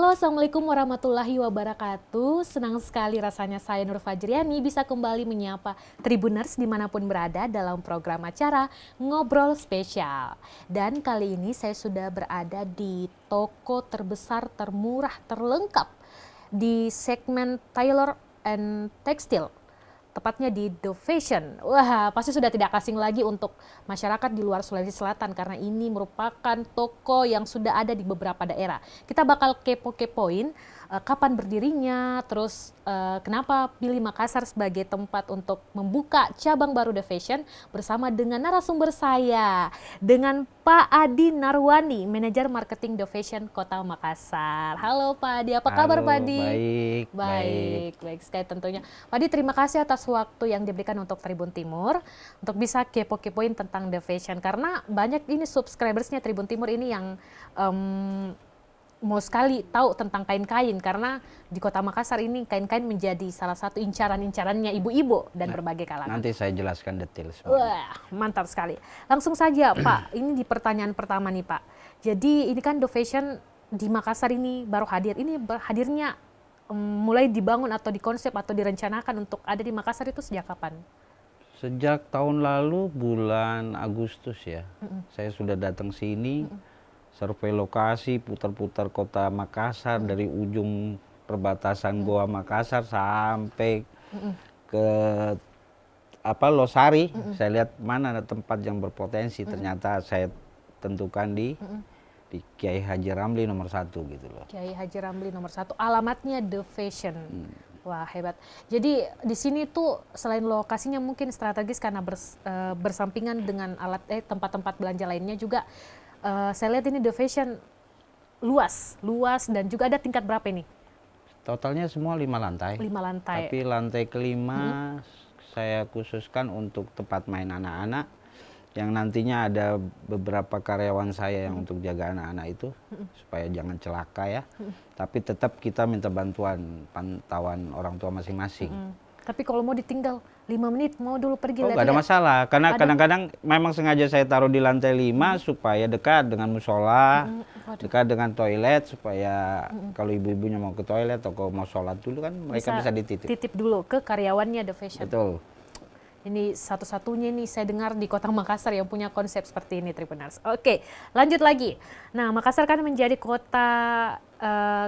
Halo, Assalamualaikum warahmatullahi wabarakatuh. Senang sekali rasanya saya Nur Fajriani bisa kembali menyapa Tribuners dimanapun berada dalam program acara Ngobrol Spesial. Dan kali ini saya sudah berada di toko terbesar, termurah, terlengkap di segmen Tailor and Textile. Tepatnya di The Fashion. Wah, pasti sudah tidak asing lagi untuk masyarakat di luar Sulawesi Selatan karena ini merupakan toko yang sudah ada di beberapa daerah. Kita bakal kepo-kepoin kapan berdirinya, terus kenapa pilih Makassar sebagai tempat untuk membuka cabang baru The Fashion bersama dengan narasumber saya, dengan Pak Adi Narwani, Manajer Marketing The Fashion Kota Makassar. Halo Pak Adi, apa kabar Pak Adi? Baik sekali tentunya. Pak Adi, terima kasih atas waktu yang diberikan untuk Tribun Timur untuk bisa kepo-kepoin tentang The Fashion karena banyak ini subscribersnya Tribun Timur ini yang mau sekali tahu tentang kain-kain karena di Kota Makassar ini kain-kain menjadi salah satu incaran-incarannya ibu-ibu dan berbagai kalangan. Nanti saya jelaskan detail semua. Wah, mantap sekali. Langsung saja Pak, ini di pertanyaan pertama nih Pak. Jadi ini kan The Fashion di Makassar ini baru hadir. Ini hadirnya mulai dibangun atau dikonsep atau direncanakan untuk ada di Makassar itu sejak kapan? Sejak tahun lalu bulan Agustus ya, saya sudah datang sini, survei lokasi, putar-putar kota Makassar dari ujung perbatasan Goa Makassar sampai ke Losari. Saya lihat mana ada tempat yang berpotensi. Ternyata saya tentukan di Kiai Haji Ramli nomor 1 gitu loh. Kiai Haji Ramli nomor 1, alamatnya The Fashion. Wah, hebat. Jadi di sini tuh selain lokasinya mungkin strategis karena bersampingan dengan tempat-tempat belanja lainnya juga. Saya lihat ini The Fashion luas dan juga ada tingkat berapa ini? Totalnya semua 5 lantai. 5 lantai. Tapi lantai kelima saya khususkan untuk tempat main anak-anak yang nantinya ada beberapa karyawan saya yang untuk jaga anak-anak itu supaya jangan celaka ya. Tapi tetap kita minta bantuan pantauan orang tua masing-masing. Tapi kalau mau ditinggal 5 menit, mau dulu pergi. Oh, nggak ada masalah, karena kadang-kadang memang sengaja saya taruh di lantai 5 supaya dekat dengan musola, dekat dengan toilet, supaya kalau ibu-ibunya mau ke toilet atau mau sholat dulu kan mereka bisa dititip. Titip dulu ke karyawannya The Fashion. Betul. Ini satu-satunya nih saya dengar di Kota Makassar yang punya konsep seperti ini, Tribuners. Oke, lanjut lagi. Nah, Makassar kan menjadi kota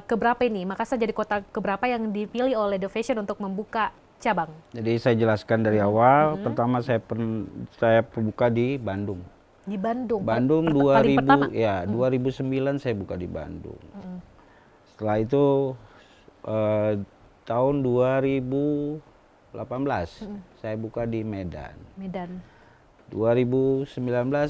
keberapa ini? Makassar jadi kota keberapa yang dipilih oleh The Fashion untuk membuka cabang? Jadi saya jelaskan dari awal. Pertama saya buka di Bandung. Di Bandung. Bandung 2000 ya 2009 saya buka di Bandung. Setelah itu tahun 2018 saya buka di Medan. 2019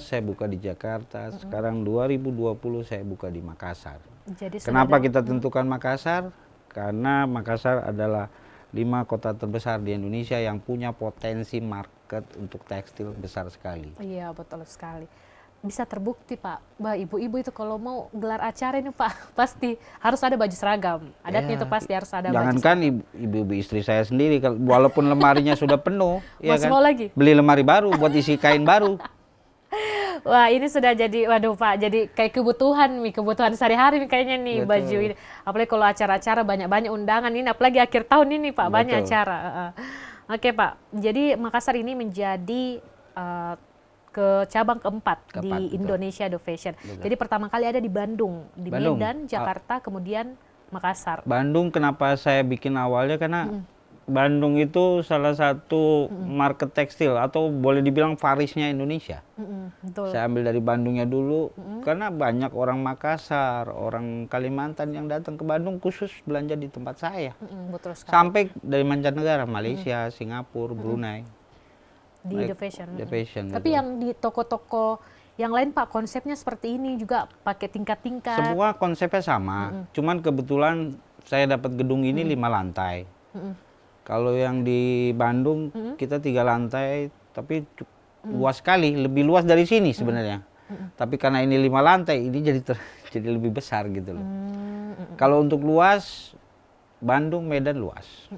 saya buka di Jakarta. Sekarang 2020 saya buka di Makassar. Jadi kenapa kita tentukan Makassar? Karena Makassar adalah 5 kota terbesar di Indonesia yang punya potensi market untuk tekstil besar sekali. Iya, betul sekali. Bisa terbukti Pak, Mbak, ibu-ibu itu kalau mau gelar acara ini Pak, pasti harus ada baju seragam. Adatnya itu pasti harus ada baju seragam. Jangankan ibu-ibu istri saya sendiri, walaupun lemarinya sudah penuh, ya kan? Mau lagi? Beli lemari baru buat isi kain baru. Wah, ini sudah jadi, waduh Pak, jadi kayak kebutuhan sehari-hari nih kayaknya nih. Betul. Baju ini. Apalagi kalau acara-acara banyak-banyak undangan ini, apalagi akhir tahun ini Pak, banyak acara. Oke Pak, jadi Makassar ini menjadi ke cabang keempat di Indonesia The Fashion. Jadi pertama kali ada di Bandung, di Medan, Jakarta, kemudian Makassar. Bandung kenapa saya bikin awalnya karena Bandung itu salah satu market tekstil atau boleh dibilang Parisnya Indonesia. Betul. Saya ambil dari Bandungnya dulu karena banyak orang Makassar, orang Kalimantan yang datang ke Bandung khusus belanja di tempat saya. Betul sekali. Sampai dari mancanegara, Malaysia, Singapura, Brunei. Di The Fashion. The Fashion. Tapi yang di toko-toko yang lain Pak, konsepnya seperti ini juga pakai tingkat-tingkat. Semua konsepnya sama, cuman kebetulan saya dapat gedung ini 5 lantai. Kalau yang di Bandung kita 3 lantai, tapi luas sekali, lebih luas dari sini sebenarnya. Tapi karena ini 5 lantai, ini jadi lebih besar gitu loh. Kalau untuk luas, Bandung, Medan luas.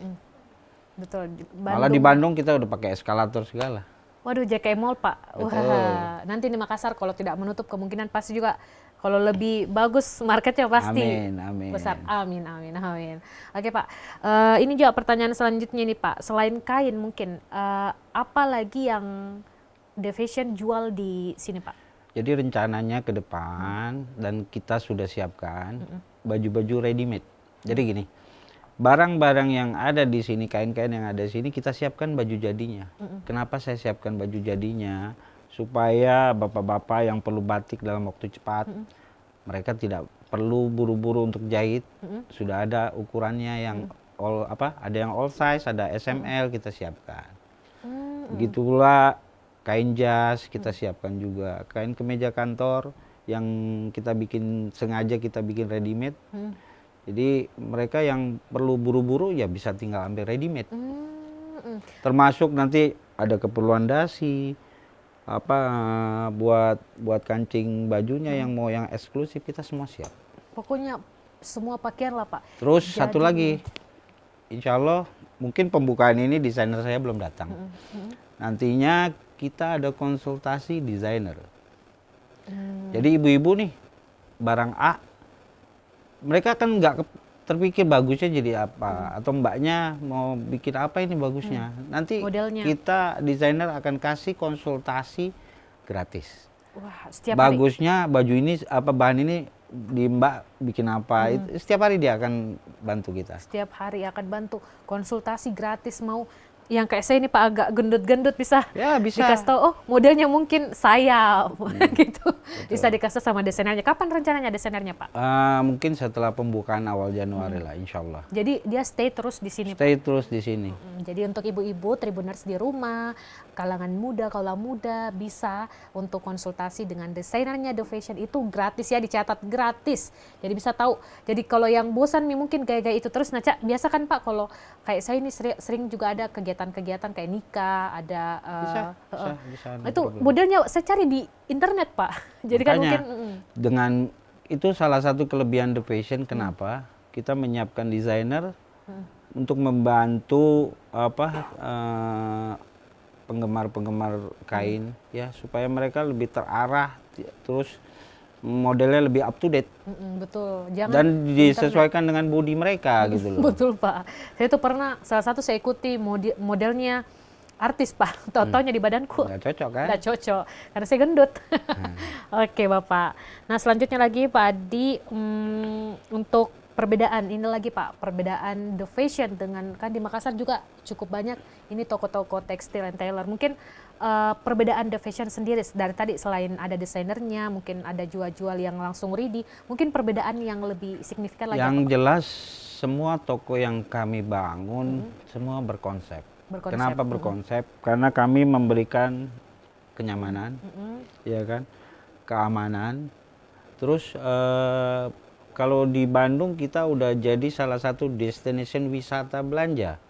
Betul. Malah di Bandung kita udah pakai eskalator segala. Waduh, JK Mall Pak. Wah, nanti di Makassar kalau tidak menutup kemungkinan pasti juga Kalau lebih bagus marketnya pasti Amin, amin. besar. Amin, amin, amin. Oke Pak, ini juga pertanyaan selanjutnya nih Pak. Selain kain mungkin, apa lagi yang The Fashion jual di sini Pak? Jadi rencananya ke depan dan kita sudah siapkan baju-baju ready made. Jadi gini, barang-barang yang ada di sini, kain-kain yang ada di sini kita siapkan baju jadinya. Kenapa saya siapkan baju jadinya? Supaya bapak-bapak yang perlu batik dalam waktu cepat, mereka tidak perlu buru-buru untuk jahit. Sudah ada ukurannya yang ada yang all size, ada SML kita siapkan. Begitu pula kain jas kita siapkan juga, kain kemeja kantor yang kita bikin sengaja kita bikin ready made. Jadi mereka yang perlu buru-buru ya bisa tinggal ambil ready made. Termasuk nanti ada keperluan dasi, buat kancing bajunya yang mau yang eksklusif kita semua siap. Pokoknya semua pakaian lah Pak. Terus satu lagi, insya Allah mungkin pembukaan ini desainer saya belum datang. Nantinya kita ada konsultasi desainer. Jadi ibu-ibu nih barang A, mereka kan nggak terpikir bagusnya jadi apa, atau mbaknya mau bikin apa ini bagusnya. Nanti modelnya. kita desainer akan kasih konsultasi gratis. Wah, setiap Bagusnya baju ini bahan ini di mbak bikin apa, setiap hari dia akan bantu kita. Setiap hari akan bantu konsultasi gratis. Mau yang kayak saya ini Pak agak gendut-gendut bisa, Ya bisa. dikasih tahu, oh modelnya mungkin saya gitu. Bisa dikasih sama desainernya. Kapan rencananya desainernya Pak? Mungkin setelah pembukaan awal Januari lah, insya Allah. Jadi dia stay terus di sini Pak. Stay terus di sini. Jadi untuk ibu-ibu Tribuners di rumah, kalangan muda, kaula muda bisa untuk konsultasi dengan desainernya The Fashion itu gratis ya, dicatat gratis. Jadi bisa tahu. Jadi kalau yang bosan nih mungkin gaya-gaya itu terus, nah biasa kan Pak kalau kayak saya ini sering juga ada kegiatan-kegiatan kayak nikah, ada bisa. itu modelnya saya cari di internet Pak. Jadi kan Makanya, mungkin dengan itu salah satu kelebihan The Fashion kenapa kita menyiapkan desainer untuk membantu penggemar-penggemar kain ya, supaya mereka lebih terarah, terus modelnya lebih up to date. Betul. Jangan Dan disesuaikan dengan body mereka gitu loh. Betul Pak. Saya tuh pernah salah satu saya ikuti modelnya artis Pak. Tau-taunya di badanku. Nggak cocok kan? Nggak cocok karena saya gendut. Oke Bapak. Nah selanjutnya lagi Pak Adi, untuk perbedaan ini lagi Pak, perbedaan The Fashion dengan kan di Makassar juga cukup banyak ini toko-toko tekstil and tailor. Mungkin perbedaan The Fashion sendiri dari tadi selain ada desainernya, mungkin ada jual-jual yang langsung ready, mungkin perbedaan yang lebih signifikan lagi Yang apa, Pak? jelas semua toko yang kami bangun semua berkonsep. Kenapa berkonsep? Karena kami memberikan kenyamanan, ya kan, keamanan. Terus kalau di Bandung kita udah jadi salah satu destination wisata belanja.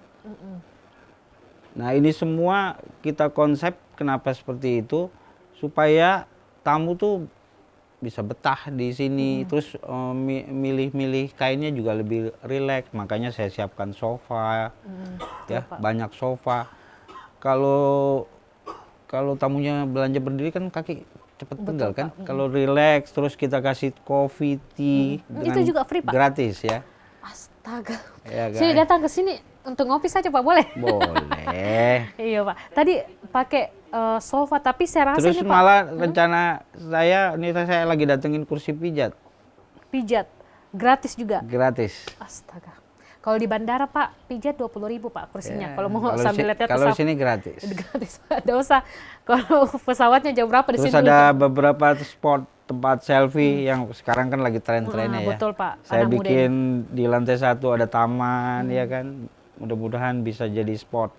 Nah ini semua kita konsep kenapa seperti itu, supaya tamu tuh bisa betah di sini, terus milih-milih kainnya juga lebih rileks. Makanya saya siapkan sofa, ya banyak sofa. Kalau tamunya belanja berdiri kan kaki cepet pegal kan. Kalau rileks, terus kita kasih coffee, tea, Itu juga free Pak? gratis ya. Astaga. Ya, kan? Saya datang ke sini untuk ngopi saja Pak, boleh? Boleh. Iya Pak. Tadi pakai sofa, tapi saya rasa Terus ini Pak, malah rencana saya lagi datengin kursi pijat. pijat gratis juga. Gratis. Astaga. Kalau di bandara Pak, pijat 20.000 Pak kursinya. Ya, Kalau mau sambil lihat-lihat kalau pesawat, sini gratis. gratis Pak. Nggak usah. Kalau pesawatnya jam berapa di Terus sini? ada beberapa spot tempat selfie yang sekarang kan lagi tren-trennya ya. Betul Pak. Saya Anak muda bikin di lantai 1 ada taman ya kan. Mudah-mudahan bisa jadi spot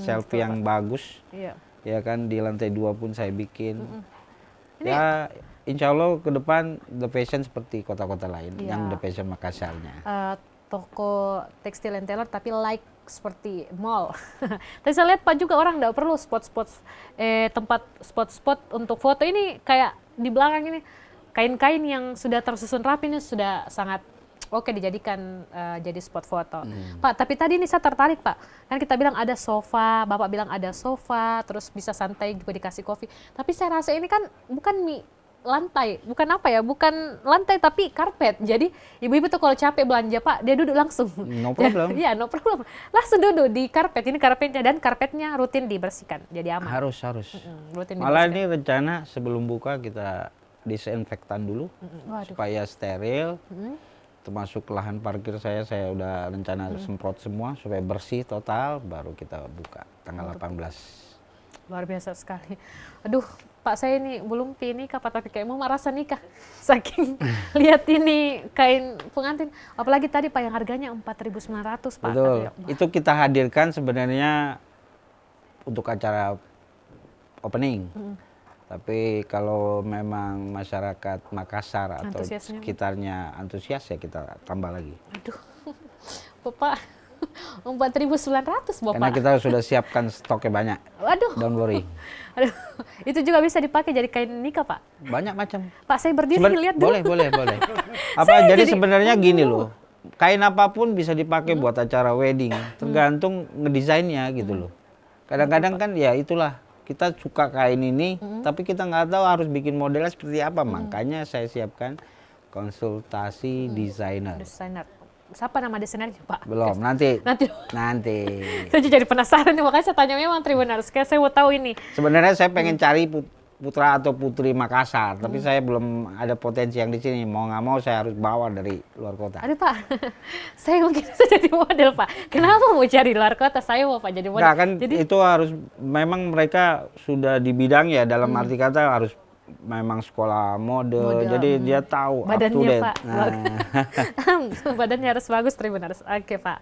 selfie yang bagus. Iya. Ya kan, di lantai 2 pun saya bikin. Ya insya Allah ke depan The Fashion seperti kota-kota lain yang The Fashion Makassarnya. Toko tekstil and tailor tapi like seperti mall. Tapi saya lihat Pak juga orang nggak perlu spot-spot tempat spot-spot untuk foto ini, kayak di belakang ini kain-kain yang sudah tersusun rapi ini sudah sangat oke dijadikan jadi spot foto. Pak, tapi tadi ini saya tertarik Pak. Kan kita bilang ada sofa, Bapak bilang ada sofa, terus bisa santai juga dikasih kopi. Tapi saya rasa ini kan bukan lantai, bukan apa ya, bukan lantai tapi karpet. Jadi ibu-ibu tuh kalau capek belanja Pak, dia duduk langsung. No problem. Iya, no problem. Langsung duduk di karpet. Ini karpetnya dan karpetnya rutin dibersihkan. Jadi aman. Harus. Rutin Malah dibersihkan. ini rencana sebelum buka kita disinfektan dulu Waduh. supaya steril. Termasuk lahan parkir saya udah rencana semprot semua supaya bersih total, baru kita buka tanggal 18. Luar biasa sekali. Aduh, Pak, saya ini belum nikah Pak, tapi kayak mau merasa nikah. Saking lihat ini kain pengantin. Apalagi tadi Pak yang harganya 4.900 Pak. Betul. Tapi, Itu kita hadirkan sebenarnya untuk acara opening. Tapi kalau memang masyarakat Makassar atau Antusiasnya. sekitarnya antusias ya kita tambah lagi. aduh, Bapak 4.900 Bapak. Karena kita sudah siapkan stoknya banyak. Waduh. Don't worry. Aduh, itu juga bisa dipakai jadi kain nikah Pak. Banyak macam. Pak, saya berdiri lihat dulu. Boleh. Saya Jadi jadi- sebenarnya gini loh. Kain apapun bisa dipakai buat acara wedding, tergantung ngedesainnya gitu loh. Kadang-kadang kan ya itulah, kita suka kain ini, tapi kita nggak tahu harus bikin modelnya seperti apa. Makanya saya siapkan konsultasi desainer. Desainer. Siapa nama desainernya Pak? Belum, nanti. Nanti. Saya jadi penasaran nih, makanya saya tanya memang Tribuners. Kayak saya mau tahu ini. Sebenarnya saya pengen cari putra atau putri Makassar, tapi saya belum ada potensi yang di sini. Mau nggak mau saya harus bawa dari luar kota. Aduh Pak, saya mungkin bisa jadi model Pak. Kenapa mau cari luar kota? Saya mau Pak jadi model. Nah kan Jadi itu harus, memang mereka sudah di bidang ya, dalam arti kata harus memang sekolah mode, jadi dia tahu up to badannya date. Pak, Nah, badannya harus bagus Tribuners. Oke Pak.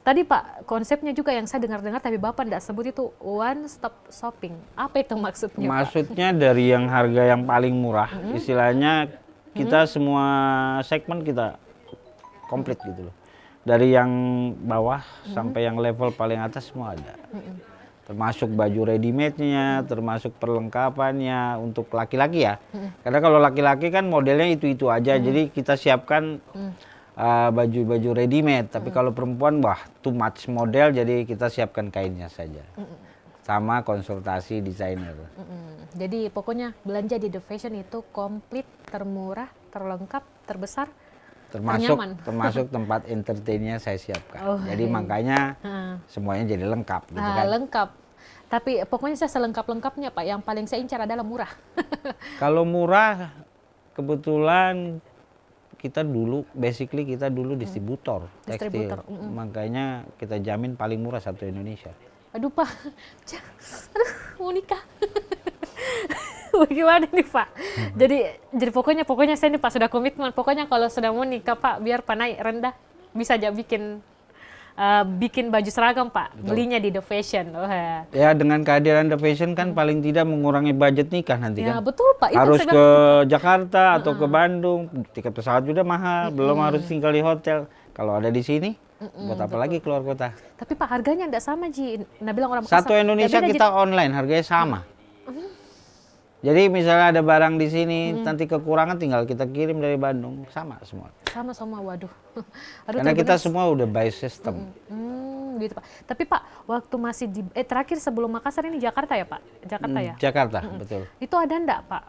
Tadi Pak, konsepnya juga yang saya dengar-dengar tapi Bapak tidak sebut itu one stop shopping. Apa itu maksudnya Pak? maksudnya dari yang harga yang paling murah, istilahnya kita semua segmen kita komplit gitu loh. Dari yang bawah sampai yang level paling atas semua ada. Termasuk baju ready made-nya, termasuk perlengkapannya untuk laki-laki ya. Karena kalau laki-laki kan modelnya itu-itu aja, jadi kita siapkan baju-baju ready made. Tapi kalau perempuan, wah too much model, jadi kita siapkan kainnya saja. Sama konsultasi desainer. Jadi pokoknya belanja di The Fashion itu komplit, termurah, terlengkap, terbesar, ternyaman. Termasuk tempat entertainnya saya siapkan. Oh, Jadi iya. makanya semuanya jadi lengkap gitu kan. Lengkap. Tapi pokoknya saya selengkap-lengkapnya Pak. Yang paling saya incar adalah murah. Kalau murah, kebetulan kita dulu distributor tekstil. Distributor, Makanya kita jamin paling murah satu Indonesia. Aduh Pak, aduh mau nikah. Bagaimana nih Pak? Jadi pokoknya saya nih Pak sudah komitmen. Pokoknya kalau sudah mau nikah Pak, biar Pak naik rendah, bisa aja bikin baju seragam Pak. Belinya di The Fashion. Wah. Ya dengan kehadiran The Fashion kan paling tidak mengurangi budget nikah nanti Ya kan. betul Pak. Itu Harus saya ke bilang, Jakarta atau ke Bandung, tiket pesawat sudah mahal, belum harus tinggal di hotel. Kalau ada di sini, buat apa lagi keluar kota? tapi Pak harganya tidak sama Ji. Nah bilang orang Makassar. Satu Indonesia Ya, beda, kita online, harganya sama. Jadi misalnya ada barang di sini, nanti kekurangan tinggal kita kirim dari Bandung, sama semua. Sama-sama, waduh. Aduh, Karena kita Tribuners. semua udah by system. Gitu Pak. Tapi Pak, waktu masih terakhir sebelum Makassar ini Jakarta ya Pak? Jakarta ya? Jakarta, betul. Itu ada enggak Pak,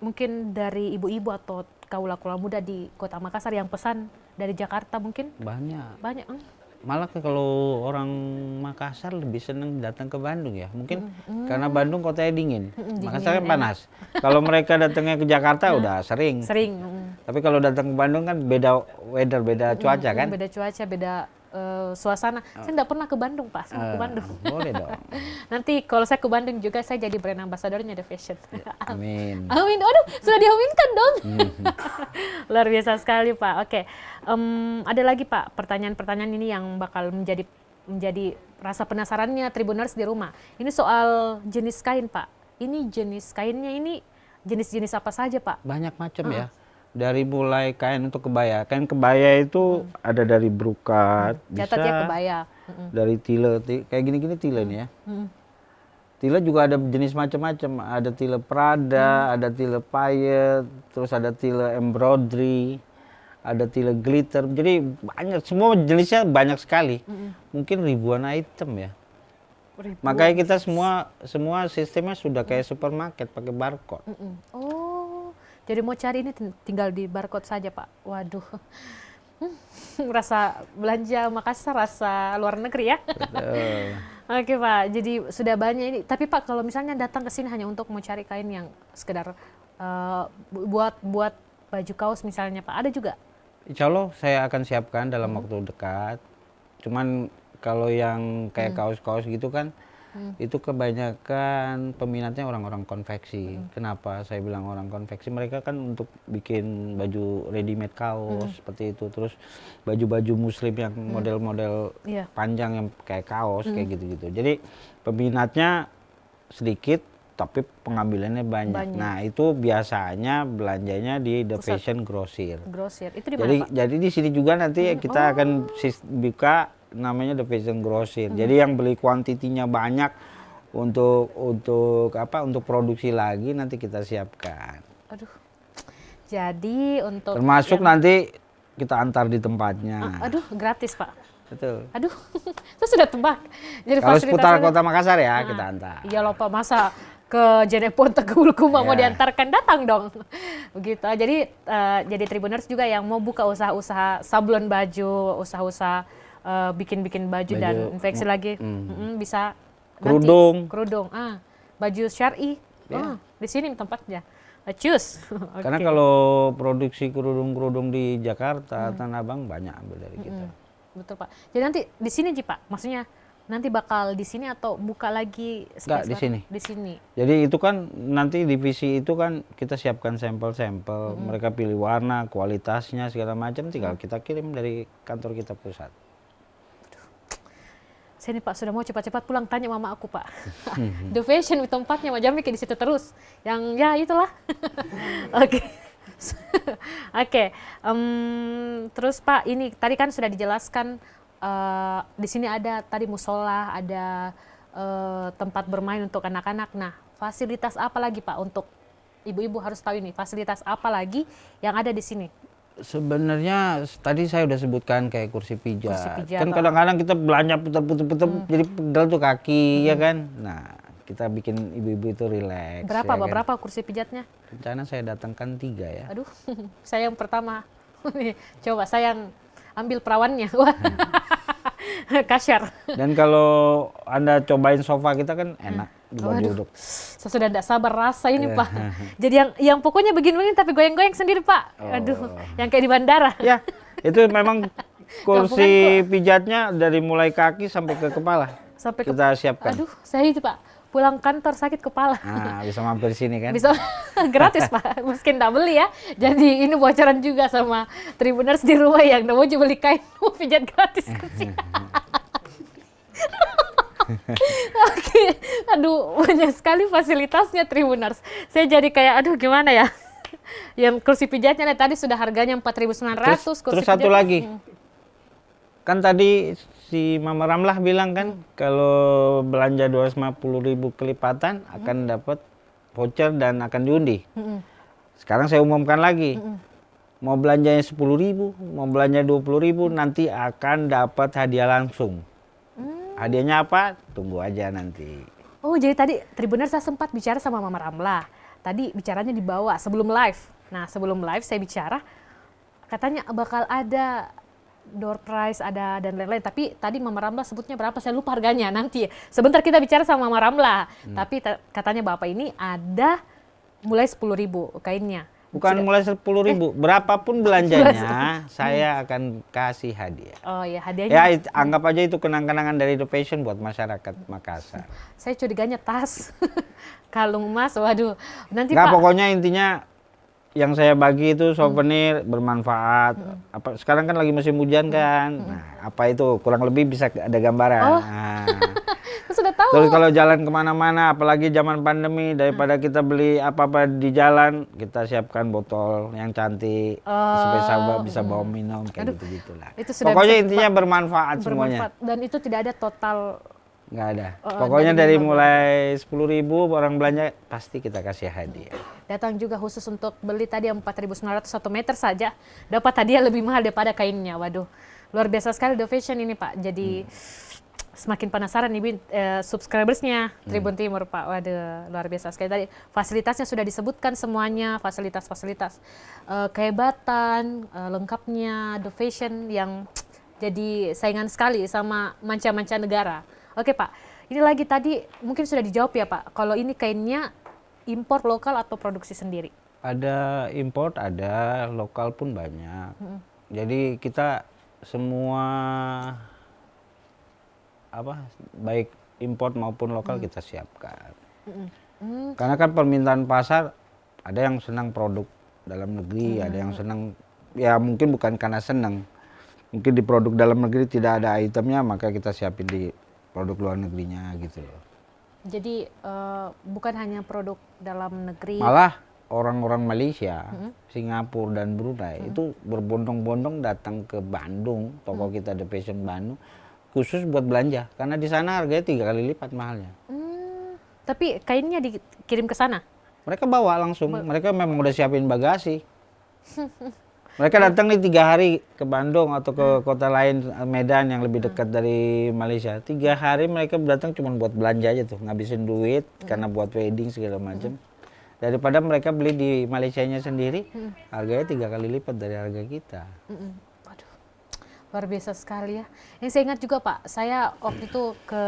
mungkin dari ibu-ibu atau kaula-kaula muda di kota Makassar yang pesan dari Jakarta mungkin? Banyak. Banyak. Malah kalau orang Makassar lebih seneng datang ke Bandung ya. Mungkin karena Bandung kotanya dingin. Makassar kan panas. Kalau mereka datangnya ke Jakarta udah sering. Sering. Tapi kalau datang ke Bandung kan beda weather, beda cuaca kan. Beda cuaca, beda suasana. Saya enggak pernah ke Bandung Pak, saya mau ke Bandung. Boleh dong. Nanti kalau saya ke Bandung juga saya jadi brand ambassadornya The Fashion. Amin. Amin, aduh sudah diaminkan dong. Luar biasa sekali Pak. Oke, ada lagi Pak pertanyaan-pertanyaan ini yang bakal menjadi rasa penasarannya Tribuners di rumah. Ini soal jenis kain Pak. Ini jenis kainnya ini jenis-jenis apa saja Pak? Banyak macam ya. Dari mulai kain untuk kebaya. Kain kebaya itu ada dari brokat, Catat ya bisa kebaya. dari tile, kayak gini-gini tile nih ya. Tile juga ada jenis macam-macam. Ada tile Prada, ada tile payet, terus ada tile embroidery, ada tile glitter. Jadi banyak, semua jenisnya banyak sekali. Mungkin ribuan item ya. Makanya kita semua sistemnya sudah kayak supermarket pakai barcode. Oh, jadi mau cari ini tinggal di barcode saja Pak. Waduh, rasa belanja Makassar, rasa luar negeri ya. Betul. Oke Pak, jadi sudah banyak ini. Tapi Pak, kalau misalnya datang ke sini hanya untuk mau cari kain yang sekedar buat baju kaos misalnya Pak, ada juga? Insya Allah saya akan siapkan dalam waktu dekat. Cuman kalau yang kayak kaos-kaos gitu kan, itu kebanyakan peminatnya orang-orang konveksi. Kenapa saya bilang orang konveksi? Mereka kan untuk bikin baju ready made kaos seperti itu. Terus baju-baju muslim yang model-model panjang yang kayak kaos kayak gitu-gitu. Jadi peminatnya sedikit, tapi pengambilannya banyak. Nah itu biasanya belanjanya di The Fashion Grosir. Grosir, itu di mana Pak? Jadi di sini juga nanti kita akan buka namanya The Fashion Grosir. Jadi yang beli kuantitinya banyak untuk produksi lagi nanti kita siapkan. Aduh. Jadi untuk termasuk nanti kita antar di tempatnya. Aduh, gratis Pak. Betul. Aduh, saya sudah tebak. Jadi kalau seputar kota Makassar ya kita antar. Iya loh Pak, masa ke Jeneponto ke Bulukumba mau diantarkan, datang dong. Begitu. Jadi Tribuners juga yang mau buka usaha-usaha sablon baju, usaha-usaha bikin-bikin baju dan infeksi lagi, bisa kerudung, baju syar'i, di sini tempatnya. Cus. Karena kalau produksi kerudung-kerudung di Jakarta, Tanah Abang banyak ambil dari kita. Betul Pak. Jadi nanti di sini Ji Pak, maksudnya nanti bakal di sini atau buka lagi? Enggak, di sini. Di sini. Jadi itu kan nanti divisi itu kan kita siapkan sampel-sampel, mereka pilih warna, kualitasnya segala macam, tinggal kita kirim dari kantor kita pusat. Saya nih Pak sudah mau cepat-cepat pulang, tanya mama aku Pak. The Fashion tempatnya Majami di situ terus. Yang ya itulah. Oke. Oke. Terus Pak, ini tadi kan sudah dijelaskan di sini ada tadi musola, ada tempat bermain untuk anak-anak. Nah, fasilitas apa lagi Pak untuk ibu-ibu harus tahu ini? Fasilitas apa lagi yang ada di sini? Sebenarnya tadi saya udah sebutkan kayak kursi pijat. Kan kadang-kadang kita belanja putar-putar jadi pegel tuh kaki ya kan. Nah, kita bikin ibu-ibu itu rileks. Berapa ya Pak? kan? Berapa kursi pijatnya? Rencana saya datangkan 3 ya. Aduh, saya yang pertama. Coba saya yang ambil perawannya. Wah. Kasyar. Dan kalau Anda cobain sofa kita kan enak duduk. Saya sudah tidak sabar rasa ini Pak. Jadi yang pokoknya begini-begini tapi goyang-goyang sendiri Pak. Aduh, yang kayak di bandara. Ya, itu memang kursi pijatnya dari mulai kaki sampai ke kepala. Sampai kita siapkan. Aduh, saya itu Pak. Pulang kantor sakit kepala. Nah, bisa mampir sini kan? Bisa gratis Pak, meski nggak beli ya. Jadi ini bocoran juga sama Tribuners di rumah yang mau beli kain, mau pijat gratis. Oke, aduh banyak sekali fasilitasnya Tribuners. Saya jadi kayak aduh gimana ya. Yang kursi pijatnya tadi sudah harganya 4.900. Terus satu lagi. Kan tadi si Mama Ramlah bilang kan kalau belanja 250.000 kelipatan akan dapat voucher dan akan diundi. Sekarang saya umumkan lagi. Mau belanjanya 10.000, mau belanja 20.000 nanti akan dapat hadiah langsung. Hadiahnya apa? Tunggu aja nanti. Oh, jadi tadi Tribuners saya sempat bicara sama Mama Ramlah. Tadi bicaranya di bawah sebelum live. Nah, sebelum live saya bicara katanya bakal ada door prize ada dan lain-lain, tapi tadi Mama Ramlah sebutnya berapa saya lupa harganya, nanti sebentar kita bicara sama Mama Ramlah. Tapi katanya Bapak ini ada mulai 10.000 kainnya. Bukan mulai 10.000, berapapun belanjanya saya akan kasih hadiah. Oh ya, hadiahnya. Ya anggap aja itu kenang-kenangan dari The Fashion buat masyarakat Makassar. Saya curiganya tas, kalung emas, waduh. Nanti Nggak, Pak. pokoknya intinya yang saya bagi itu souvenir bermanfaat. Apa sekarang kan lagi musim hujan kan? Nah, apa itu kurang lebih bisa ada gambaran. Oh. Nah. Sudah tahu. Terus kalau jalan kemana-mana, apalagi zaman pandemi, daripada kita beli apa-apa di jalan, kita siapkan botol yang cantik supaya sahabat bisa bawa minum kayak gitu-gitulah. Pokoknya intinya bermanfaat semuanya. Dan itu tidak ada total. Nggak ada. Pokoknya dari mulai 10.000 orang belanja pasti kita kasih hadiah. Datang juga khusus untuk beli tadi 4.900 1 meter saja, dapat hadiah lebih mahal daripada kainnya. Waduh, luar biasa sekali The Fashion ini Pak. Jadi semakin penasaran nih Bin, subscribersnya Tribun Timur Pak. Waduh, luar biasa sekali tadi. Fasilitasnya sudah disebutkan semuanya, fasilitas-fasilitas kehebatan, lengkapnya, the fashion yang jadi saingan sekali sama manca-manca negara. Oke Pak, ini lagi tadi mungkin sudah dijawab ya Pak, kalau ini kainnya impor lokal atau produksi sendiri? Ada import, ada lokal pun banyak. Jadi kita semua baik import maupun lokal kita siapkan. Karena kan permintaan pasar ada yang senang produk dalam negeri, ada yang senang ya mungkin bukan karena senang. Mungkin di produk dalam negeri tidak ada itemnya, maka kita siapin di produk luar negerinya gitu loh. Jadi bukan hanya produk dalam negeri. Malah orang-orang Malaysia, Singapura dan Brunei itu berbondong-bondong datang ke Bandung, toko kita The Fashion Bandung, khusus buat belanja. Karena di sana harganya 3 kali lipat mahalnya. Tapi kainnya dikirim ke sana? Mereka bawa langsung, mereka memang udah siapin bagasi. Mereka datang nih 3 hari ke Bandung atau ke kota lain, Medan yang lebih dekat dari Malaysia. 3 hari mereka datang cuma buat belanja aja tuh, ngabisin duit karena buat wedding segala macam. Daripada mereka beli di Malaysianya sendiri, harganya 3 kali lipat dari harga kita. Waduh, luar biasa sekali ya. Yang saya ingat juga Pak, saya waktu itu ke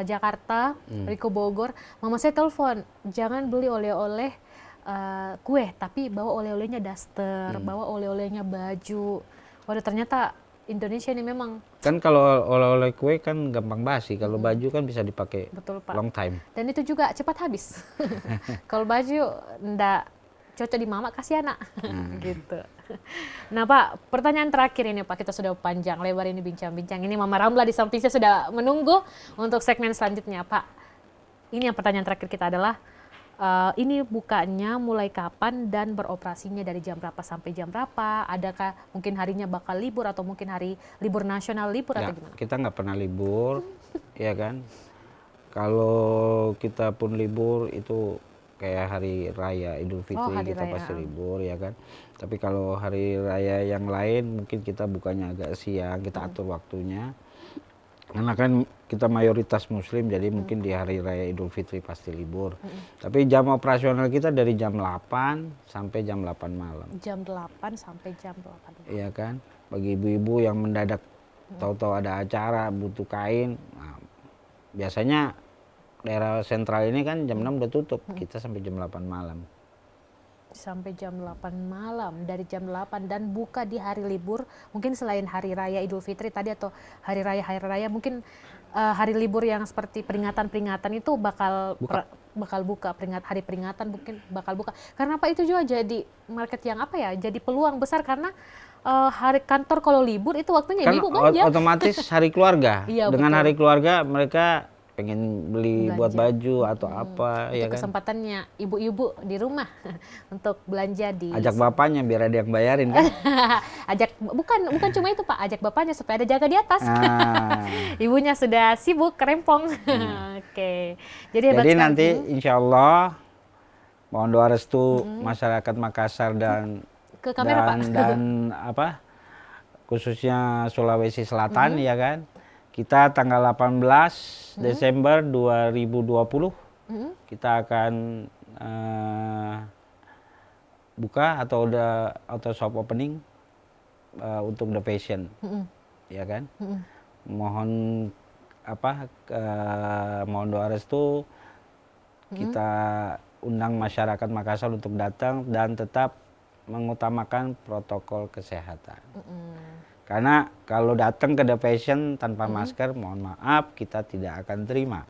Jakarta, Riko Bogor, mama saya telepon, jangan beli oleh-oleh kue, tapi bawa oleh-olehnya daster, bawa oleh-olehnya baju. Waduh, ternyata Indonesia ini memang. Kan kalau oleh-oleh kue kan gampang basi, kalau baju kan bisa dipakai long time. Dan itu juga cepat habis. Kalau baju ndak cocok di mama, kasih anak. Gitu. Nah Pak, pertanyaan terakhir ini Pak, kita sudah panjang lebar ini bincang-bincang. Ini Mama Ramla di samping saya sudah menunggu untuk segmen selanjutnya Pak. Ini yang pertanyaan terakhir kita adalah, ini bukanya mulai kapan dan beroperasinya dari jam berapa sampai jam berapa? Adakah mungkin harinya bakal libur atau mungkin hari libur nasional libur atau gimana? Kita nggak pernah libur, ya kan? Kalau kita pun libur itu kayak hari raya Idul Fitri kita pasti libur, ya kan? Tapi kalau hari raya yang lain mungkin kita bukanya agak siang, kita atur waktunya. Karena kan kita mayoritas muslim, jadi mungkin di hari raya Idul Fitri pasti libur. Tapi jam operasional kita dari jam 8 sampai jam 8 malam. Jam 8 sampai jam 8. Iya kan? Bagi ibu-ibu yang mendadak tahu-tahu ada acara butuh kain, nah, biasanya daerah sentral ini kan jam 6 udah tutup, kita sampai jam 8 malam. Sampai jam 8 malam, dari jam 8 dan buka di hari libur, mungkin selain hari raya Idul Fitri tadi atau hari raya mungkin hari libur yang seperti peringatan-peringatan itu bakal buka, hari peringatan mungkin bakal buka. Karena apa itu juga jadi market yang jadi peluang besar karena hari kantor kalau libur itu waktunya kan ibu belanja. Otomatis hari keluarga. Iya, dengan betul. hari keluarga mereka pengen beli buat baju atau apa, itu ya kan? Kesempatannya ibu-ibu di rumah untuk belanja di. Ajak bapaknya biar ada yang bayarin kan? Ajak bukan cuma itu Pak, ajak bapaknya supaya ada jaga di atas. Ibunya sudah sibuk kerempong. Oke. Jadi nanti insya Allah mohon doa restu masyarakat Makassar dan ke kamera, Pak. dan khususnya Sulawesi Selatan, ya kan? Kita tanggal 18 Desember 2020 kita akan buka atau udah shop opening untuk The Fashion, ya kan? Mohon mohon doa restu, kita undang masyarakat Makassar untuk datang dan tetap mengutamakan protokol kesehatan. Karena kalau datang ke The Fashion tanpa masker, mohon maaf, kita tidak akan terima.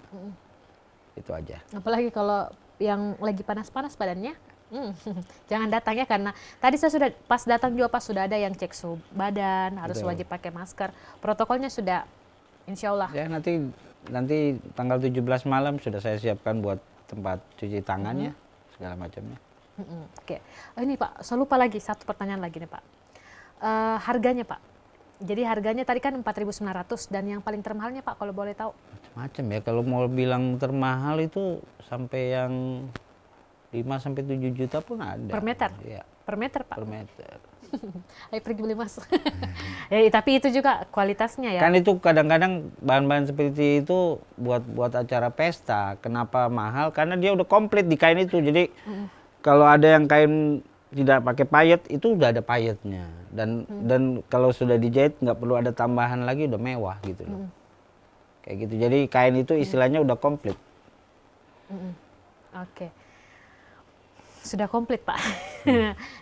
Itu aja. Apalagi kalau yang lagi panas-panas badannya, jangan datang ya, karena tadi saya sudah pas datang juga sudah ada yang cek suhu badan, harus wajib pakai masker. Protokolnya sudah, insya Allah. Ya nanti tanggal 17 malam sudah saya siapkan buat tempat cuci tangannya, segala macamnya. Oke. Ini Pak, saya lupa lagi, satu pertanyaan lagi nih Pak. Harganya Pak. Jadi harganya tadi kan 4.900 dan yang paling termahalnya Pak kalau boleh tahu? Macam ya, kalau mau bilang termahal itu sampai yang 5 sampai 7 juta pun ada. Per meter? Ya. Per meter Pak? Per meter. Ayo pergi beli mas. Tapi itu juga kualitasnya ya. Kan itu kadang-kadang bahan-bahan seperti itu buat acara pesta. Kenapa mahal? Karena dia udah komplit di kain itu. Jadi kalau ada yang kain tidak pakai payet, itu udah ada payetnya. Dan kalau sudah dijahit nggak perlu ada tambahan lagi, udah mewah gitu loh. Kayak gitu. Jadi kain itu istilahnya udah komplit. Oke. Sudah komplit Pak.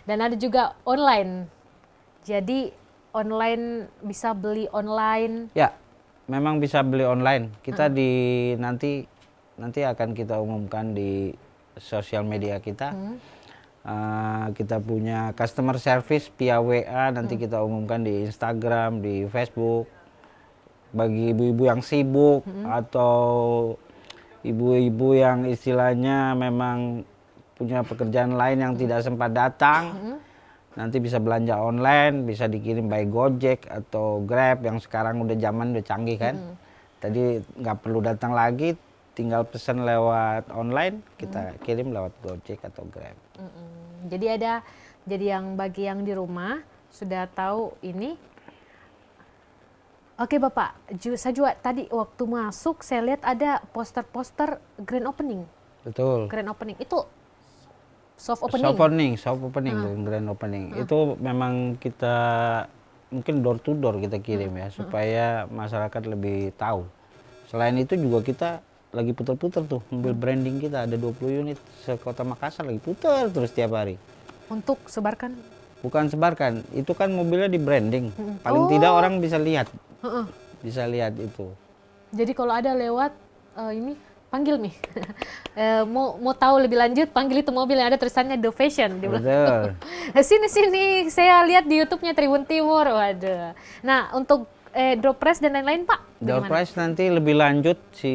Dan ada juga online. Jadi online bisa beli online. Ya, memang bisa beli online. Kita nanti akan kita umumkan di sosial media kita. Kita punya customer service via WA, nanti kita umumkan di Instagram, di Facebook. Bagi ibu-ibu yang sibuk atau ibu-ibu yang istilahnya memang punya pekerjaan lain yang tidak sempat datang, nanti bisa belanja online, bisa dikirim by Gojek atau Grab yang sekarang udah zaman udah canggih kan. Tadi nggak perlu datang lagi, tinggal pesan lewat online, kita kirim lewat Gojek atau Grab. Jadi bagi yang di rumah sudah tahu ini. Oke Bapak, saya juga tadi waktu masuk saya lihat ada poster-poster grand opening. Betul. Grand opening itu soft opening. Soft opening, grand opening. Itu memang kita mungkin door to door kita kirim ya, supaya masyarakat lebih tahu. Selain itu juga kita lagi putar-putar tuh mobil branding kita, ada 20 unit se-Kota Makassar lagi putar terus tiap hari. Untuk sebarkan? Bukan sebarkan, itu kan mobilnya di branding. Paling tidak orang bisa lihat. Bisa lihat itu. Jadi kalau ada lewat ini panggil nih. mau tahu lebih lanjut, panggil itu mobil yang ada tulisannya The Fashion di belakang. Sini saya lihat di YouTube-nya Tribun Timur. Waduh. Nah, untuk door prize dan lain-lain Pak. Door prize nanti lebih lanjut si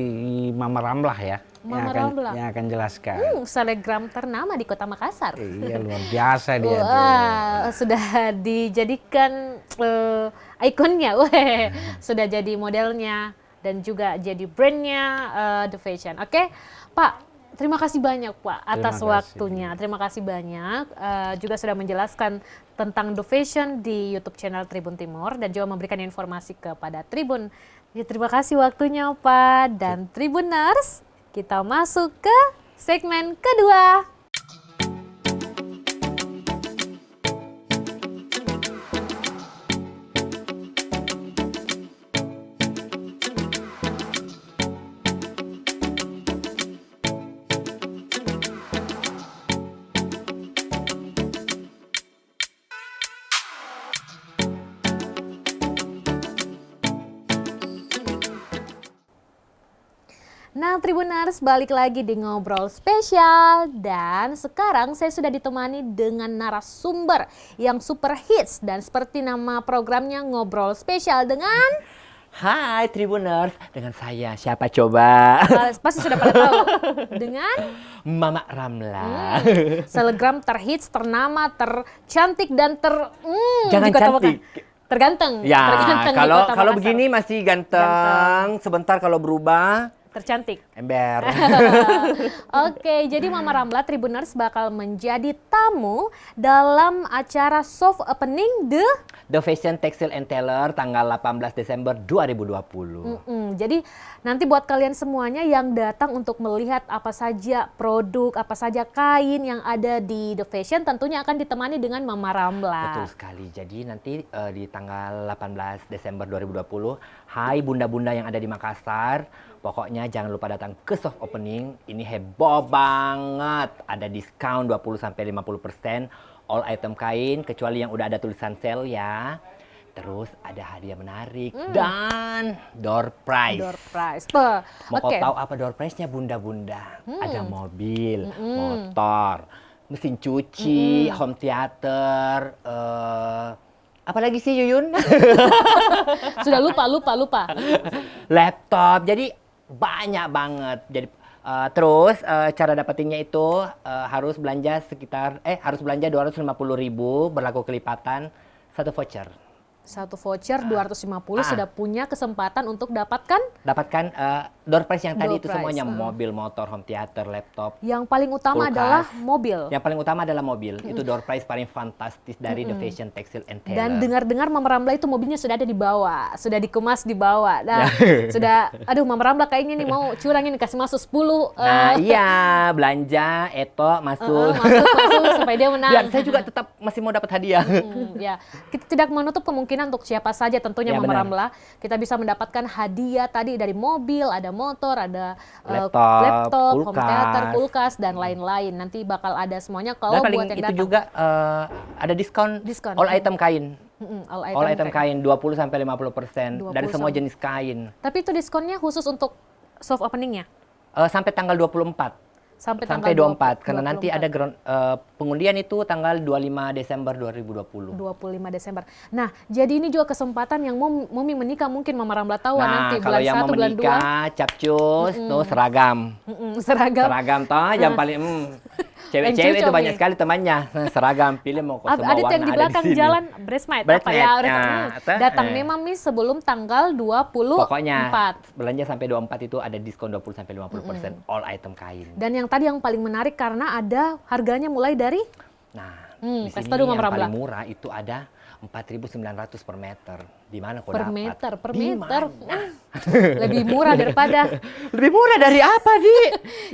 Mama Ramlah ya. Mama Ramlah yang akan jelaskan. Selegram ternama di Kota Makassar. Iya, luar biasa dia tuh. Sudah dijadikan ikonnya. Sudah jadi modelnya dan juga jadi brandnya The Fashion. Oke, Pak, terima kasih banyak Pak atas waktunya. Terima kasih banyak juga sudah menjelaskan tentang The Fashion di YouTube channel Tribun Timur dan juga memberikan informasi kepada Tribun. Ya, terima kasih waktunya Pak dan Tribuners. Kita masuk ke segmen kedua. Nah, Tribuners, balik lagi di Ngobrol Spesial dan sekarang saya sudah ditemani dengan narasumber yang super hits dan seperti nama programnya Ngobrol Spesial dengan Hai Tribuners, dengan saya siapa coba? Pasti sudah pada tahu dengan Mama Ramlah. Selegram terhits, ternama, tercantik dan Jangan juga cantik. Terganteng. Ya, terganteng di Kota kalau Makassar. begini masih ganteng. Sebentar kalau berubah Tercantik. ember. Oke, jadi Mama Ramlah Tribuners bakal menjadi tamu dalam acara soft opening The Fashion Textile and Tailor tanggal 18 Desember 2020. Jadi nanti buat kalian semuanya yang datang untuk melihat apa saja produk, apa saja kain yang ada di The Fashion tentunya akan ditemani dengan Mama Ramlah. Betul sekali. Jadi nanti di tanggal 18 Desember 2020, hai bunda-bunda yang ada di Makassar, pokoknya jangan lupa datang ke soft opening. Ini heboh banget. Ada diskon 20-50% all item kain kecuali yang udah ada tulisan sale ya. Terus ada hadiah menarik dan door prize. Door prize. Mau kau tahu apa door prize-nya bunda-bunda? Ada mobil, motor, mesin cuci, home theater, apa lagi sih Yuyun? Sudah lupa. Laptop. Jadi banyak banget. Jadi terus cara dapetinnya itu harus belanja 250.000 berlaku kelipatan 1 voucher. Satu voucher 250 sudah punya kesempatan untuk dapatkan door prize yang tadi Door itu prize, semuanya mobil, motor, home theater, laptop. yang paling utama Kulkas. adalah mobil. Yang paling utama adalah mobil. Itu door prize paling fantastis dari The Fashion Textile and Tailor. Dan dengar-dengar Mama Ramla itu mobilnya sudah ada di bawah, sudah dikemas di bawah. Nah, sudah, aduh Mama Ramla kayaknya nih mau curang ini kasih masuk 10. Nah iya, belanja, Eto masuk. Masuk supaya dia menang. Biar saya juga tetap masih mau dapat hadiah. Ya, kita tidak menutup kemungkinan untuk siapa saja tentunya Ya, Mama benar. Ramla. Kita bisa mendapatkan hadiah tadi dari mobil, ada motor, ada Laptop, home theater, kulkas. kulkas dan lain-lain. Nanti bakal ada semuanya kalau Dan paling buat yang itu datang. juga ada diskon, Diskon. all item kain. All All item kain. kain 20 sampai 50% 20 dari semua sampai- jenis kain. Tapi itu diskonnya khusus untuk soft openingnya Sampai tanggal 24. sampai Sampai tanggal 24 karena 24. nanti ada pengundian itu tanggal 25 Desember 2020. 25 Desember. Nah, jadi ini juga kesempatan yang Momi menikah mungkin Mama Ramla tahu Nah, nanti kalau bulan yang 1 mau bulan 2. menikah, capcus, tuh seragam. Seragam. Seragam toh yang paling cewek-cewek Yang itu banyak cocok sekali temannya. Seragam, pilih mau kok semua Ada warna yang di belakang sini. jalan bridesmaid apa Bridesmaid, ya? nah, Datang eh. memang Miss sebelum tanggal 24. Pokoknya belanja sampai 24 itu ada diskon 20 sampai 50% all item kain. Dan yang tadi yang paling menarik karena ada harganya mulai dari Nah, di kasih sini tahu, yang Mama Ramla. paling murah itu ada 4.900 per meter. Di mana kau per dapat? meter, per Di meter. mana? Lebih murah daripada Lebih murah dari apa, Di?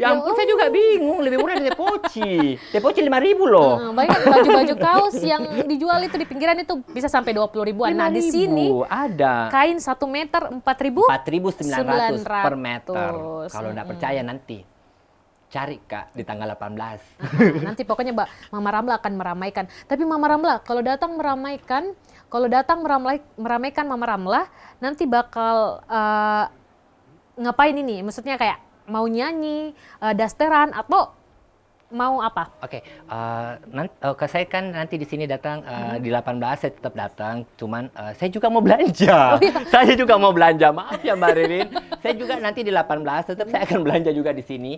Ya ampun, saya juga bingung. Lebih murah dari Tepoci. Tepoci 5.000 loh. banyak baju-baju kaos yang dijual itu di pinggiran itu bisa sampai 20 ribuan. Nah, di 5.000 sini ada kain 1 meter 4.900 per meter. Kalau nggak percaya nanti cari Kak di tanggal 18. Nanti pokoknya Mama Ramla akan meramaikan. Tapi Mama Ramla kalau datang meramaikan Mama Ramla nanti bakal ngapain ini? Maksudnya kayak mau nyanyi, dasteran atau mau apa? Oke, saya kan nanti di sini datang di 18 saya tetap datang, cuman saya juga mau belanja. Saya juga mau belanja. Maaf ya Mbak Ririn. Saya juga nanti di 18 tetap saya akan belanja juga di sini.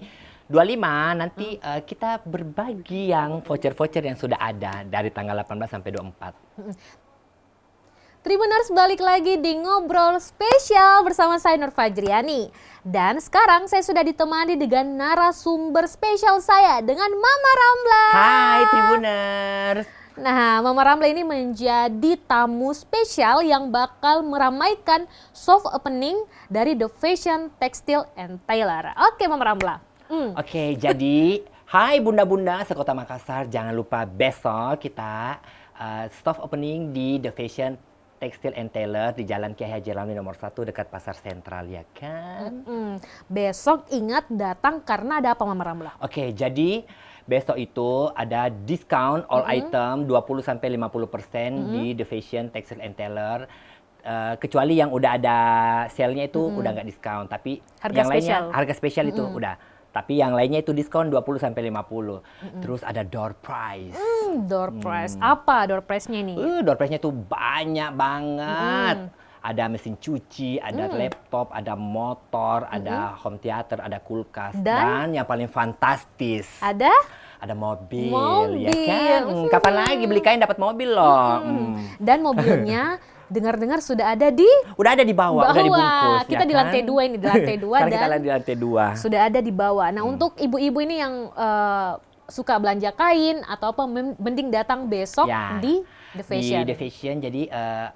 25 nanti kita berbagi yang voucher-voucher yang sudah ada dari tanggal 18 sampai 24. Tribuners balik lagi di Ngobrol Spesial bersama saya Nur Fajriani. Dan sekarang saya sudah ditemani dengan narasumber spesial saya dengan Mama Ramla. Hai Tribuners. Nah, Mama Ramla ini menjadi tamu spesial yang bakal meramaikan soft opening dari The Fashion Textile and Tailor. Oke, Mama Ramla. Oke, jadi hai bunda-bunda sekota Makassar, jangan lupa besok kita soft opening di The Fashion Textile and Tailor di Jalan Kiai Haji Ramli nomor 1 dekat Pasar Sentral, ya kan? Besok ingat datang karena ada apa Mama Ramla? Oke, jadi besok itu ada diskon all item 20-50% di The Fashion Textile and Tailor. Kecuali yang udah ada sale-nya itu udah nggak diskon, tapi Harga yang lainnya spesial. harga spesial itu udah. Tapi yang lainnya itu diskon 20-50. Terus ada door prize. Door prize. Apa door prize-nya ini? Door prize-nya tuh banyak banget. Ada mesin cuci, ada laptop, ada motor, ada home theater, ada kulkas. Dan yang paling fantastis, Ada? ada mobil, ya Mobil. kan? Kapan lagi beli kain dapat mobil loh. Dan mobilnya dengar-dengar sudah ada di Udah ada di bawah, udah dibungkus. Kita ya di kan? lantai 2 ini, di lantai 2 Sekarang kita dan di lantai 2. sudah ada di bawah. Nah, untuk ibu-ibu ini yang suka belanja kain atau apa, mending datang besok Ya. di The Fashion. Di The Fashion, jadi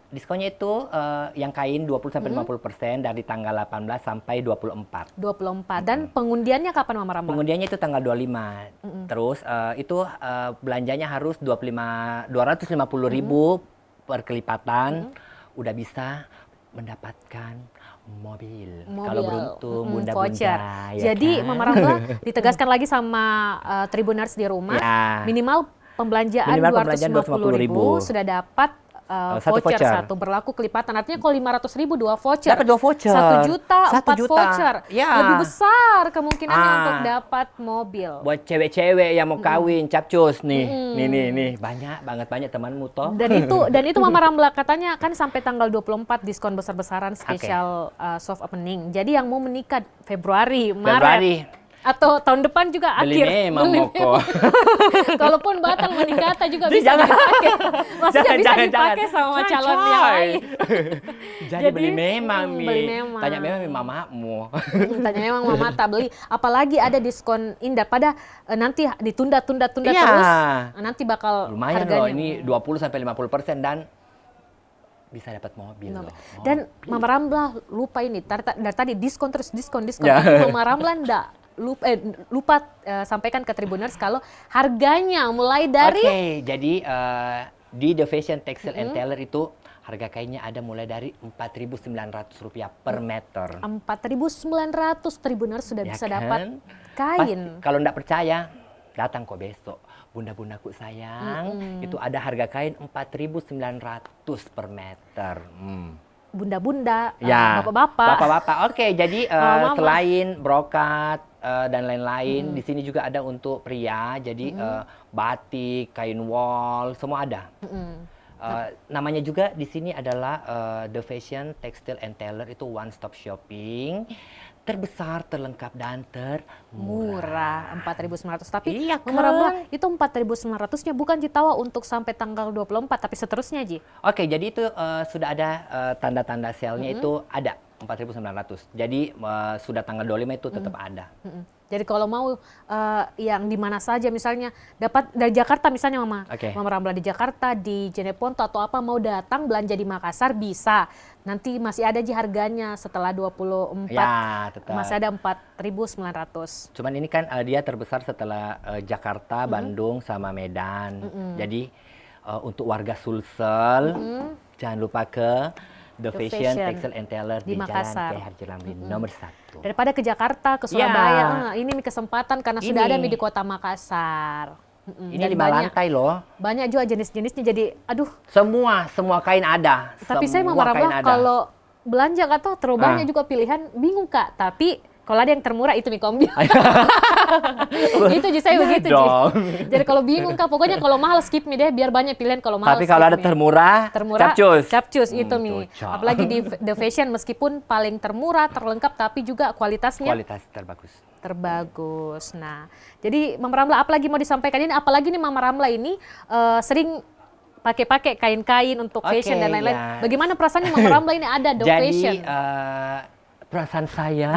diskonnya itu yang kain 20-50% dari tanggal 18 sampai 24. 24. Dan pengundiannya kapan Mama Ramla? Pengundiannya itu tanggal 25. Terus itu belanjanya harus 250.000 per kelipatan. Udah bisa mendapatkan mobil. Kalau beruntung voucher. bunda-bunda. Jadi kan? Mama Ramla ditegaskan lagi sama Tribuners di rumah, Ya. minimal pembelanjaan Minimal pembelanjaan 250.000 sudah dapat Satu voucher. satu berlaku kelipatan. Artinya kalau 500.000 2 voucher. Dapat 2 voucher. 1 juta 1 4 juta. voucher. Ya. Lebih besar kemungkinannya Ah. untuk dapat mobil. Buat cewek-cewek yang mau kawin, capcus nih. Nih. Banyak temanmu toh. Dan itu Mama Ramla katanya kan sampai tanggal 24 diskon besar-besaran spesial soft opening. Jadi yang mau menikah Februari, Maret. Februari. Atau tahun depan juga Beli akhir. memang Moko. Kalaupun batal menikah juga Jadi bisa jangan. dipakai. Maksudnya Jangan, bisa jangan, dipakai jangan. sama Coy, calon coy. yang lain. Jadi beli memang, Mi. beli memang. Tanya memang Mi mamamu. Tanya memang mama tak beli. Apalagi ada diskon indah pada nanti ditunda-tunda Iya. terus. Nanti bakal Lumayan harganya. loh, ini 20-50% dan bisa dapat mobil loh. Dan Mama Ramla lupa ini, dari tadi diskon terus diskon. Ya. Tapi Mama Ramla ndak lupa sampaikan ke Tribuners kalau harganya mulai dari Oke, jadi di The Fashion Textile and Tailor itu harga kainnya ada mulai dari Rp4.900 per meter. 4.900 Tribuners sudah Ya bisa kan? dapat kain. Kalau nggak percaya, datang kok besok. Bunda-bundaku sayang, itu ada harga kain 4.900 per meter. Bunda-bunda, Ya, bapak-bapak. Bapak-bapak. Oke, jadi Mama. selain brokat dan lain-lain, di sini juga ada untuk pria. Jadi batik, kain wol, semua ada. Namanya juga di sini adalah The Fashion Textile and Tailor, itu one stop shopping terbesar, terlengkap dan Murah, 4.900. Tapi Iya Mama Ramla, itu 4.900-nya bukan Jitawa untuk sampai tanggal 24, tapi seterusnya, Ji. Oke, jadi itu sudah ada tanda-tanda sale-nya itu ada 4.900. Jadi sudah tanggal 25 itu tetap ada. Jadi kalau mau yang di mana saja, misalnya dapat dari Jakarta misalnya Mama, Oke. Mama Ramla di Jakarta, di Jeneponto atau apa mau datang belanja di Makassar bisa. Nanti masih ada Ji harganya setelah 24, Ya, tetap. masih ada 4.900. Cuman ini kan dia terbesar setelah Jakarta, Bandung, sama Medan. Jadi untuk warga Sulsel, jangan lupa ke The Fashion Textile and Tailor di di Makassar. Jalan K. Harjo Ramli nomor 1. Daripada ke Jakarta, ke Surabaya, ini kesempatan karena sudah ada Ini. di kota Makassar. Ini Dan 5 lantai loh. Banyak juga jenis-jenisnya, jadi aduh. Semua kain ada. Tapi saya Semua Mama kain Ramla ada. kalau belanja Kak tuh terlalu banyak juga pilihan, bingung Kak. Tapi kalau ada yang termurah itu Mie Kombi. Itu Ji, saya Iya begitu Ji. dong. Jadi kalau bingung Kak, pokoknya kalau mahal skip mie deh, biar banyak pilihan. Kalau mahal Tapi kalau skip ada mie. termurah, capcus. Capcus itu mie. cocok. Apalagi di The Fashion meskipun paling termurah, terlengkap, tapi juga kualitasnya Kualitas terbagus. terbagus. Nah, jadi Mama Ramla apalagi mau disampaikan ini? Apalagi nih Mama Ramla ini sering pakai kain-kain untuk Oke, fashion dan lain-lain. ya. Bagaimana perasaannya Mama Ramla ini ada The Fashion? Jadi perasaan saya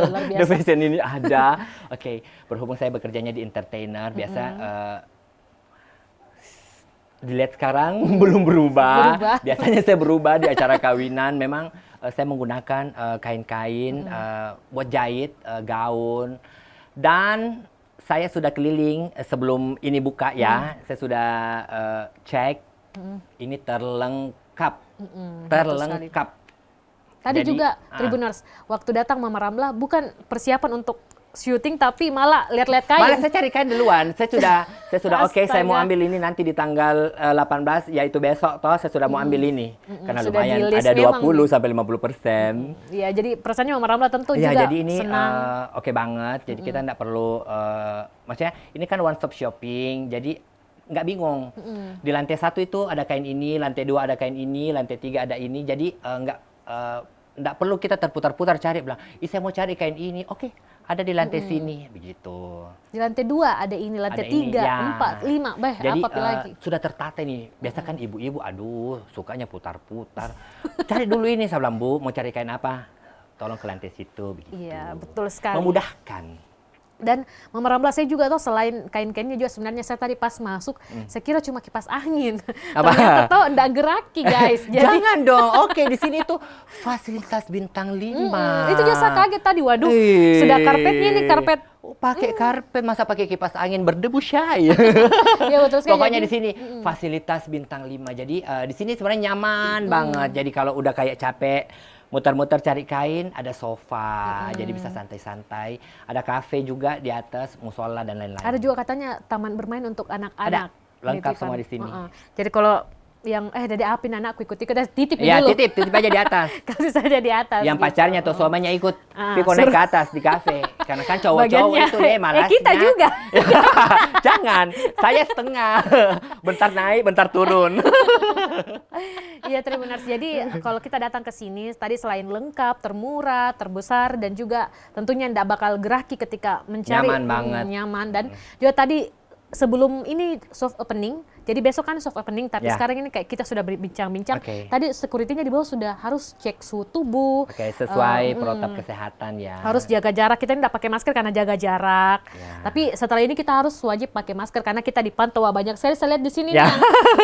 luar biasa. The Fashion ini ada. Oke, berhubung saya bekerjanya di entertainer, biasa dilihat sekarang belum berubah. Biasanya saya berubah di acara kawinan. Memang saya menggunakan kain-kain buat jahit gaun, dan saya sudah keliling sebelum ini buka ya. Saya sudah cek, ini terlengkap, terlengkap. Tadi Jadi, juga Tribuners, waktu datang Mama Ramla bukan persiapan untuk syuting, tapi malah lihat-lihat kain. Malah saya cari kain duluan. Saya sudah oke, saya mau Astaga. ambil ini nanti di tanggal 18, yaitu besok toh saya sudah mau ambil ini. Karena Sudah lumayan di-list ada memang 20 sampai 50%. Iya, jadi perasaannya Mama Ramla tentu Ya, juga jadi ini senang. oke banget. Jadi kita nggak perlu maksudnya ini kan one stop shopping. Jadi nggak bingung. Di lantai 1 itu ada kain ini, lantai 2 ada kain ini, lantai 3 ada ini. Jadi nggak perlu kita terputar-putar cari bilang, saya mau cari kain ini. Oke, ada di lantai sini, begitu. Di lantai 2 ada ini, lantai Ada ini, 3, ya. 4, 5, Jadi apa lagi? sudah tertata nih. Biasa kan ibu-ibu, aduh sukanya putar-putar. Cari dulu ini, saya bilang, Bu, mau cari kain apa? Tolong ke lantai situ, begitu. Iya, betul sekali. Memudahkan. Dan Mama Ramla saya juga tahu selain kain-kainnya juga sebenarnya saya tadi pas masuk, saya kira cuma kipas angin. Apa? Ternyata tuh enggak geraki guys. Jadi Jangan dong. Oke, di sini tuh fasilitas bintang 5. itu juga saya kaget tadi, waduh Ih. sudah karpetnya ini karpet. Oh, pakai karpet, masa pakai kipas angin berdebu syai. Ya betul sekali. Pokoknya Jadi, di sini fasilitas bintang 5. Jadi di sini sebenarnya nyaman banget. Jadi kalau udah kayak capek muter-muter cari kain, ada sofa, jadi bisa santai-santai. Ada kafe juga di atas, musola dan lain-lain. ada juga katanya taman bermain untuk anak-anak. Ada, lengkap Gitu kan. semua di sini. Jadi kalau yang dari api anakku ikut-ikut titip Iya, dulu. titip aja di atas. Kasih saja di atas. Yang gitu. pacarnya atau suaminya ikut, Ah, pikul naik ke atas di kafe. Karena kan cowok-cowok Bagiannya. itu deh malasnya. Kita juga. Jangan, saya setengah. Bentar naik, bentar turun. Iya Tribuners, jadi kalau kita datang ke sini tadi selain lengkap, termurah, terbesar dan juga tentunya tidak bakal geraki ketika mencari Nyaman banget. nyaman dan juga tadi sebelum ini soft opening, jadi besok kan soft opening tapi Ya. sekarang ini kayak kita sudah berbincang-bincang. Oke. Tadi security-nya di bawah sudah harus cek suhu tubuh. Oke, sesuai protap kesehatan ya. Harus jaga jarak, kita ini tidak pakai masker karena jaga jarak. Ya. Tapi setelah ini kita harus wajib pakai masker karena kita dipantau. Wah, banyak sekali saya lihat di sini Ya.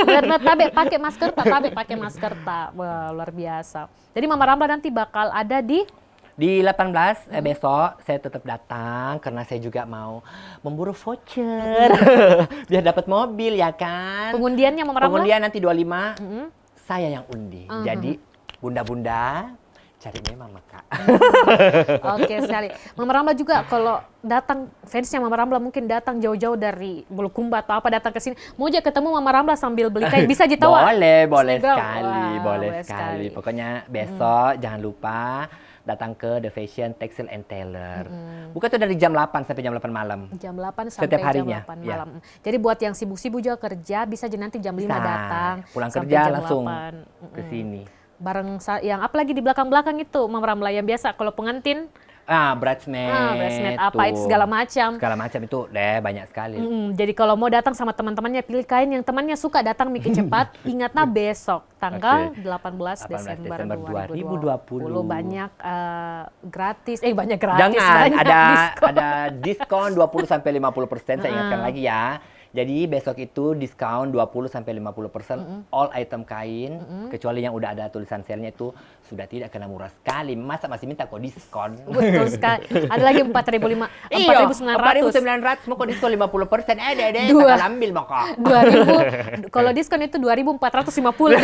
nih yang tabe pakai masker, tabe pakai masker tak. Wah, luar biasa. Jadi Mama Ramla nanti bakal ada di Di 18 besok saya tetap datang karena saya juga mau memburu voucher biar dapat mobil ya kan. pengundiannya Mama Ramla. Pengundian nanti 25 saya yang undi. Jadi bunda-bunda cari Mama Kak. Oke sekali. Mama Ramla juga kalau datang fansnya Mama Ramla mungkin datang jauh-jauh dari Bulukumba atau apa datang ke sini. Mau aja ketemu Mama Ramla sambil beli kain bisa ditawa. Boleh Snapgram. sekali, Wah, boleh sekali. Pokoknya besok jangan lupa datang ke The Fashion Textile and Tailor. Buka tuh dari jam 8 sampai jam 8 malam. Jam 8 sampai Setiap jam harinya, 8 ya. malam. Jadi buat yang sibuk-sibuk juga kerja bisa aja nanti jam 5 Bisa. datang. Pulang sampai kerja jam langsung 8. ke sini. Bareng yang apalagi di belakang-belakang itu Mama Ramla yang biasa kalau pengantin bridesmaid apa itu segala macam. Segala macam itu deh banyak sekali. Jadi kalau mau datang sama teman-temannya pilih kain yang temannya suka datang mikir cepat. Ingatlah besok tanggal 18 Desember 2020 banyak gratis banyak gratis. Jangan banyak ada diskon. ada diskon 20 sampai 50%, saya ingatkan lagi ya. Jadi besok itu diskon 20 sampai 50% all item kain kecuali yang udah ada tulisan sale-nya itu sudah tidak kena murah sekali. Masa masih minta kok diskon? Betul sekali. Ada lagi 4.900. Iya, 4.900 mau kok diskon 50%. Deh, Dua. tak ambil mau kok. 2000 kalau diskon itu 2.450.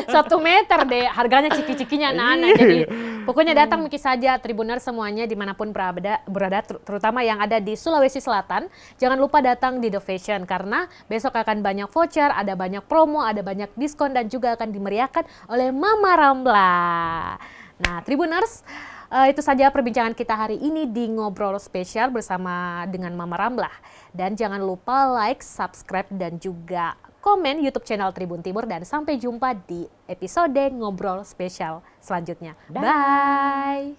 1 meter deh harganya ciki-cikinya anak-anak. Jadi pokoknya datang mungkin saja Tribuners semuanya dimanapun berada terutama yang ada di Sulawesi Selatan. Jangan lupa datang di The Fashion karena besok akan banyak voucher, ada banyak promo, ada banyak diskon dan juga akan dimeriahkan oleh Mama Ramla. Nah, Tribuners, itu saja perbincangan kita hari ini di Ngobrol Spesial bersama dengan Mama Ramla. Dan jangan lupa like, subscribe dan juga komen YouTube channel Tribun Timur dan sampai jumpa di episode Ngobrol Spesial selanjutnya. Bye.